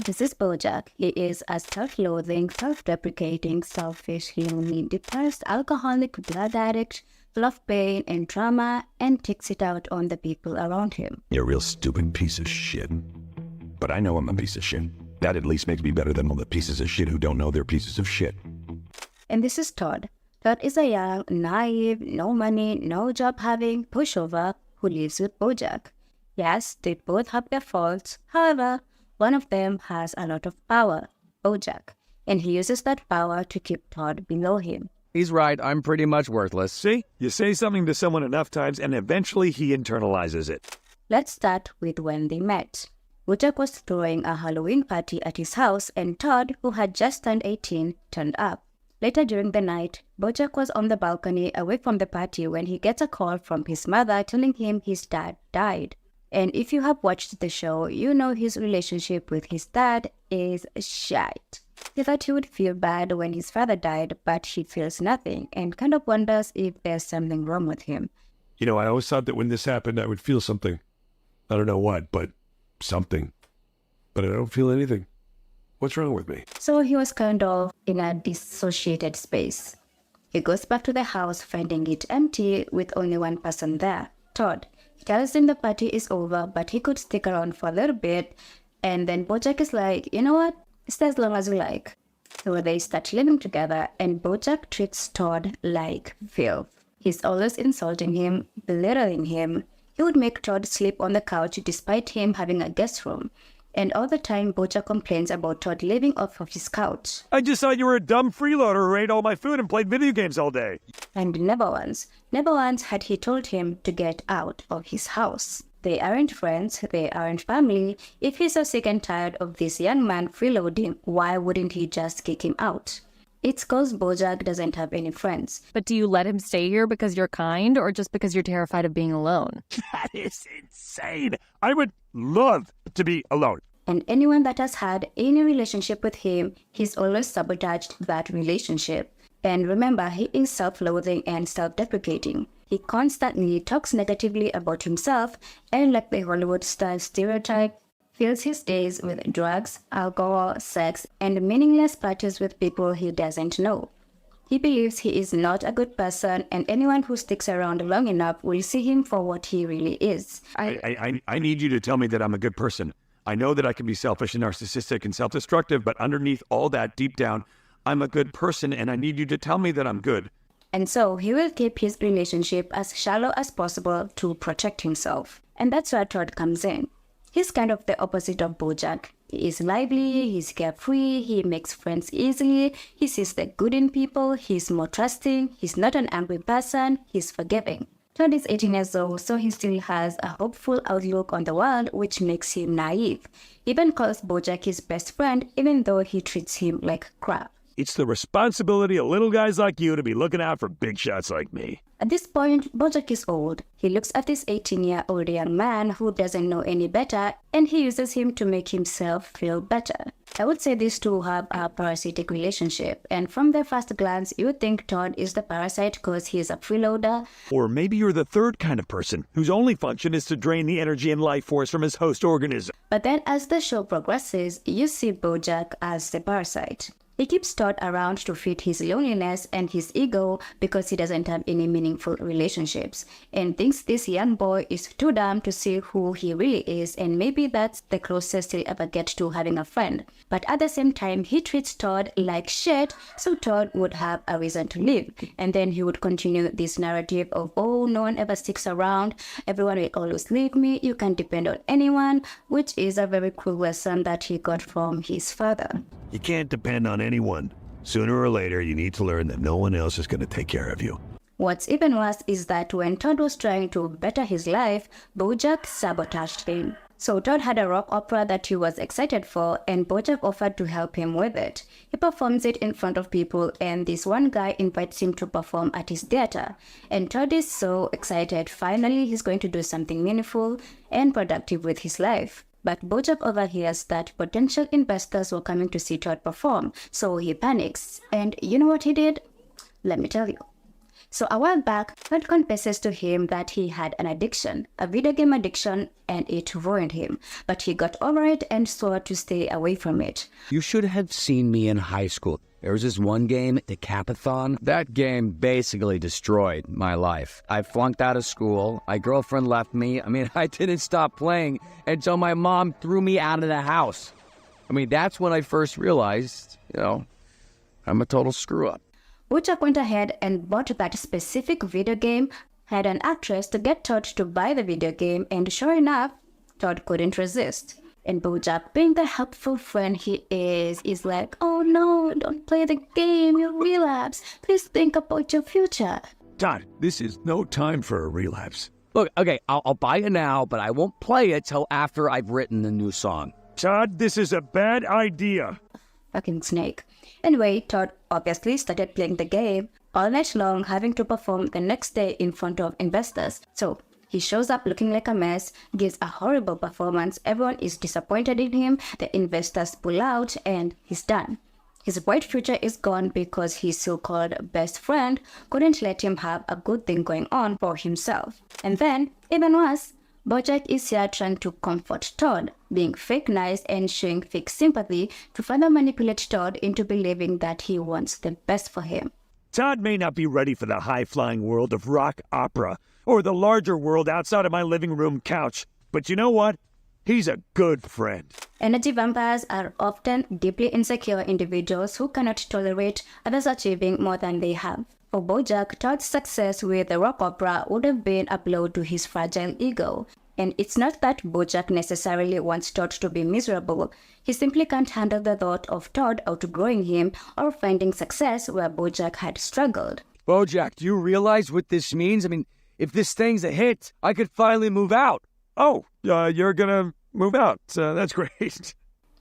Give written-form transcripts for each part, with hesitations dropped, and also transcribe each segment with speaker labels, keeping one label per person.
Speaker 1: This is Bojack. He is a self-loathing, self-deprecating, selfish, lonely, depressed, alcoholic, blood addict, full of pain and trauma, and takes it out on the people around him.
Speaker 2: You're a real stupid piece of shit. But I know I'm a piece of shit. That at least makes me better than all the pieces of shit who don't know they're pieces of shit.
Speaker 1: And this is Todd. Todd is a young, naive, no money, no job having pushover who lives with Bojack. Yes, they both have their faults. However, one of them has a lot of power, Bojack, and he uses that power to keep Todd below him.
Speaker 3: He's right, I'm pretty much worthless.
Speaker 4: See? You say something to someone enough times and eventually he internalizes it.
Speaker 1: Let's start with when they met. Bojack was throwing a Halloween party at his house and Todd, who had just turned 18, turned up. Later during the night, Bojack was on the balcony away from the party when he gets a call from his mother telling him his dad died. And if you have watched the show, you know his relationship with his dad is shite. He thought he would feel bad when his father died, but he feels nothing and kind of wonders if there's something wrong with him.
Speaker 4: You know, I always thought that when this happened, I would feel something. I don't know what, but something. But I don't feel anything. What's wrong with me?
Speaker 1: So he was kind of in a dissociated space. He goes back to the house, finding it empty with only one person there, Todd. He tells him the party is over, but he could stick around for a little bit. And then Bojack is like, you know what? Stay as long as you like. So they start living together, and Bojack treats Todd like filth. He's always insulting him, belittling him. He would make Todd sleep on the couch despite him having a guest room. And all the time, Bojack complains about Todd living off of his couch.
Speaker 4: I just thought you were a dumb freeloader who ate all my food and played video games all day.
Speaker 1: And never once had he told him to get out of his house. They aren't friends, they aren't family. If he's so sick and tired of this young man freeloading, why wouldn't he just kick him out? It's cause Bojack doesn't have any friends.
Speaker 5: But do you let him stay here because you're kind or just because you're terrified of being alone?
Speaker 4: That is insane. I would love to be alone.
Speaker 1: And anyone that has had any relationship with him, he's always sabotaged that relationship. And remember, he is self-loathing and self-deprecating. He constantly talks negatively about himself and, like the Hollywood star stereotype, fills his days with drugs, alcohol, sex, and meaningless parties with people he doesn't know. He believes he is not a good person, and anyone who sticks around long enough will see him for what he really is.
Speaker 4: I need you to tell me that I'm a good person. I know that I can be selfish and narcissistic and self-destructive, but underneath all that, deep down, I'm a good person, and I need you to tell me that I'm good.
Speaker 1: And so he will keep his relationship as shallow as possible to protect himself. And that's where Todd comes in. He's kind of the opposite of Bojack. He is lively, he's carefree, he makes friends easily, he sees the good in people, he's more trusting, he's not an angry person, he's forgiving. Todd is 18 years old, so he still has a hopeful outlook on the world, which makes him naive. He even calls Bojack his best friend, even though he treats him like crap.
Speaker 4: It's the responsibility of little guys like you to be looking out for big shots like me.
Speaker 1: At this point, Bojack is old. He looks at this 18-year-old young man who doesn't know any better, and he uses him to make himself feel better. I would say these two have a parasitic relationship, and from the first glance, you would think Todd is the parasite because he is a freeloader.
Speaker 4: Or maybe you're the third kind of person whose only function is to drain the energy and life force from his host organism.
Speaker 1: But then as the show progresses, you see Bojack as the parasite. He keeps Todd around to feed his loneliness and his ego because he doesn't have any meaningful relationships, and thinks this young boy is too dumb to see who he really is, and maybe that's the closest he'll ever get to having a friend. But at the same time, he treats Todd like shit, so Todd would have a reason to leave. And then he would continue this narrative of, oh, no one ever sticks around, everyone will always leave me, you can't depend on anyone, which is a very cruel lesson that he got from his father.
Speaker 4: You can't depend on anyone. Sooner or later, you need to learn that no one else is going to take care of you.
Speaker 1: What's even worse is that when Todd was trying to better his life, Bojack sabotaged him. So Todd had a rock opera that he was excited for, and Bojack offered to help him with it. He performs it in front of people, and this one guy invites him to perform at his theater. And Todd is so excited, finally he's going to do something meaningful and productive with his life. But Bojack overhears that potential investors were coming to see Todd perform, so he panics. And you know what he did? Let me tell you. So a while back, Todd confesses to him that he had an addiction, a video game addiction, and it ruined him. But he got over it and swore to stay away from it.
Speaker 3: You should have seen me in high school. There was this one game, Decapathon. That game basically destroyed my life. I flunked out of school. My girlfriend left me. I didn't stop playing until my mom threw me out of the house. That's when I first realized, I'm a total screw-up.
Speaker 1: Bojack went ahead and bought that specific video game, had an actress to get Todd to buy the video game, and sure enough, Todd couldn't resist. And Bojack, being the helpful friend he is like, "Oh no, don't play the game, you'll relapse. Please think about your future."
Speaker 4: Todd, this is no time for a relapse.
Speaker 3: Look, okay, I'll buy it now, but I won't play it till after I've written the new song.
Speaker 4: Todd, this is a bad idea.
Speaker 1: Fucking snake. Anyway, Todd obviously started playing the game all night long, having to perform the next day in front of investors. So he shows up looking like a mess, gives a horrible performance, everyone is disappointed in him, the investors pull out, and he's done. His bright future is gone because his so-called best friend couldn't let him have a good thing going on for himself. And then, even worse, Bojack is here trying to comfort Todd, being fake nice and showing fake sympathy to further manipulate Todd into believing that he wants the best for him.
Speaker 4: Todd may not be ready for the high-flying world of rock opera or the larger world outside of my living room couch, but you know what? He's a good friend.
Speaker 1: Energy vampires are often deeply insecure individuals who cannot tolerate others achieving more than they have. For Bojack, Todd's success with the rock opera would have been a blow to his fragile ego. And it's not that Bojack necessarily wants Todd to be miserable. He simply can't handle the thought of Todd outgrowing him or finding success where Bojack had struggled.
Speaker 3: Bojack, do you realize what this means? If this thing's a hit, I could finally move out.
Speaker 4: Oh, you're gonna move out. That's great.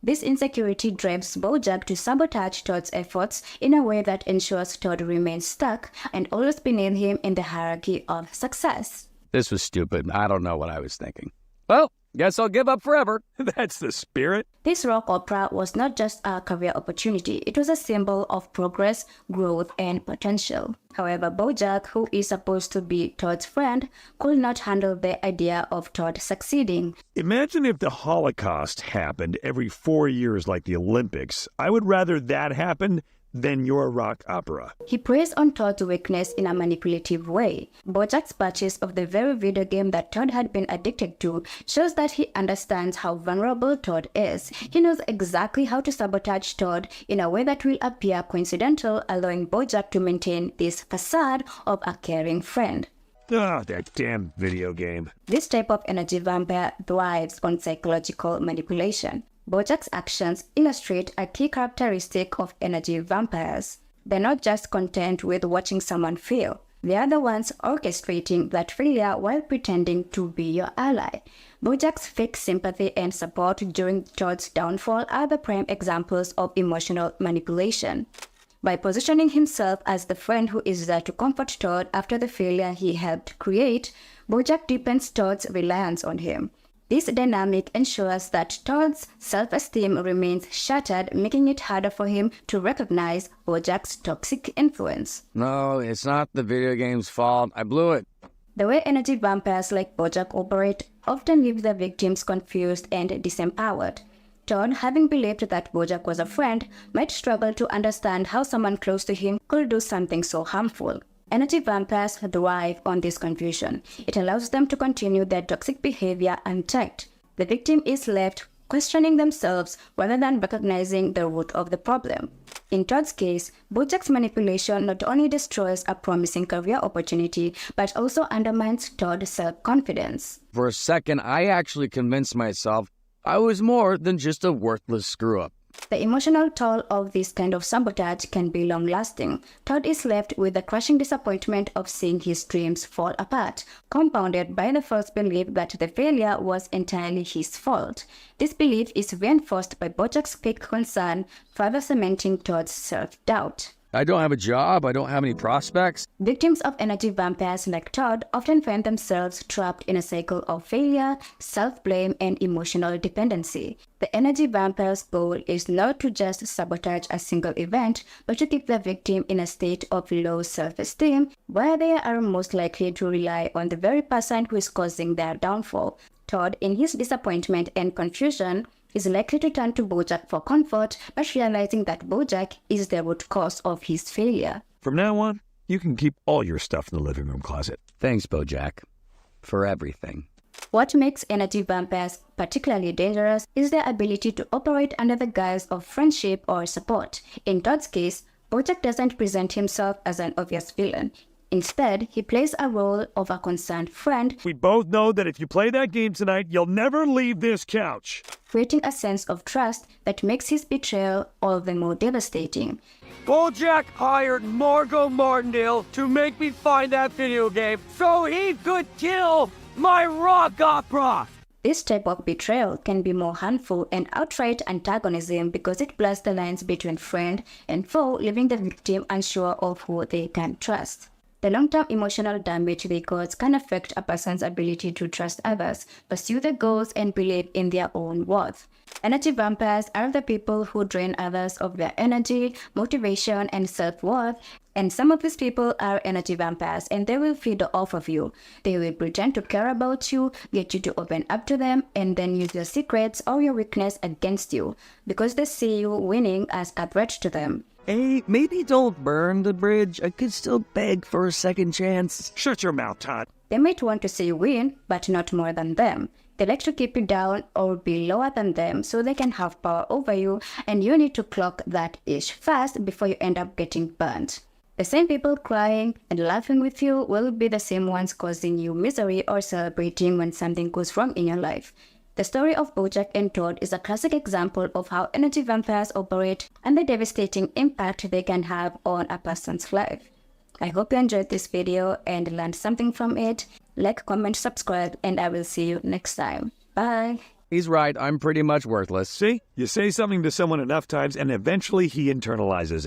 Speaker 1: This insecurity drives Bojack to sabotage Todd's efforts in a way that ensures Todd remains stuck and always beneath him in the hierarchy of success.
Speaker 3: This was stupid. I don't know what I was thinking. Well, guess I'll give up forever.
Speaker 4: That's the spirit.
Speaker 1: This rock opera was not just a career opportunity, it was a symbol of progress, growth, and potential. However, Bojack, who is supposed to be Todd's friend, could not handle the idea of Todd succeeding.
Speaker 4: Imagine if the Holocaust happened every 4 years like the Olympics. I would rather that happen than your rock opera.
Speaker 1: He preys on Todd's weakness in a manipulative way. Bojack's purchase of the very video game that Todd had been addicted to shows that he understands how vulnerable Todd is. He knows exactly how to sabotage Todd in a way that will appear coincidental, allowing Bojack to maintain this facade of a caring friend.
Speaker 4: Ah, that damn video game.
Speaker 1: This type of energy vampire thrives on psychological manipulation. Bojack's actions illustrate a key characteristic of energy vampires. They're not just content with watching someone fail. They are the ones orchestrating that failure while pretending to be your ally. Bojack's fake sympathy and support during Todd's downfall are the prime examples of emotional manipulation. By positioning himself as the friend who is there to comfort Todd after the failure he helped create, Bojack deepens Todd's reliance on him. This dynamic ensures that Todd's self-esteem remains shattered, making it harder for him to recognize Bojack's toxic influence.
Speaker 3: No, it's not the video game's fault. I blew it.
Speaker 1: The way energy vampires like Bojack operate often leave their victims confused and disempowered. Todd, having believed that Bojack was a friend, might struggle to understand how someone close to him could do something so harmful. Energy vampires thrive on this confusion. It allows them to continue their toxic behavior unchecked. The victim is left questioning themselves rather than recognizing the root of the problem. In Todd's case, Bojack's manipulation not only destroys a promising career opportunity, but also undermines Todd's self-confidence.
Speaker 3: For a second, I actually convinced myself I was more than just a worthless screw-up.
Speaker 1: The emotional toll of this kind of sabotage can be long-lasting. Todd is left with the crushing disappointment of seeing his dreams fall apart, compounded by the false belief that the failure was entirely his fault. This belief is reinforced by Bojack's fake concern, further cementing Todd's self-doubt.
Speaker 3: I don't have a job. I don't have any prospects.
Speaker 1: Victims of energy vampires like Todd often find themselves trapped in a cycle of failure, self-blame, and emotional dependency. The energy vampire's goal is not to just sabotage a single event, but to keep the victim in a state of low self-esteem, where they are most likely to rely on the very person who is causing their downfall. Todd, in his disappointment and confusion, is likely to turn to Bojack for comfort, but realizing that Bojack is the root cause of his failure.
Speaker 4: From now on, you can keep all your stuff in the living room closet.
Speaker 3: Thanks, Bojack, for everything.
Speaker 1: What makes energy vampires particularly dangerous is their ability to operate under the guise of friendship or support. In Todd's case, Bojack doesn't present himself as an obvious villain. Instead, he plays a role of a concerned friend.
Speaker 4: We both know that if you play that game tonight, you'll never leave this couch.
Speaker 1: Creating a sense of trust that makes his betrayal all the more devastating.
Speaker 6: Bojack hired Margot Martindale to make me find that video game so he could kill my rock opera.
Speaker 1: This type of betrayal can be more harmful and outright antagonism because it blurs the lines between friend and foe, leaving the victim unsure of who they can trust. The long-term emotional damage they cause can affect a person's ability to trust others, pursue their goals, and believe in their own worth. Energy vampires are the people who drain others of their energy, motivation, and self-worth. And some of these people are energy vampires, and they will feed off of you. They will pretend to care about you, get you to open up to them, and then use your secrets or your weakness against you, because they see you winning as a threat to them.
Speaker 6: Hey, maybe don't burn the bridge. I could still beg for a second chance.
Speaker 4: Shut your mouth, Todd.
Speaker 1: They might want to see you win, but not more than them. They like to keep you down or be lower than them so they can have power over you, and you need to clock that itch fast before you end up getting burnt. The same people crying and laughing with you will be the same ones causing you misery or celebrating when something goes wrong in your life. The story of Bojack and Todd is a classic example of how energy vampires operate and the devastating impact they can have on a person's life. I hope you enjoyed this video and learned something from it. Like, comment, subscribe, and I will see you next time. Bye!
Speaker 3: He's right. I'm pretty much worthless.
Speaker 4: See? You say something to someone enough times and eventually he internalizes it.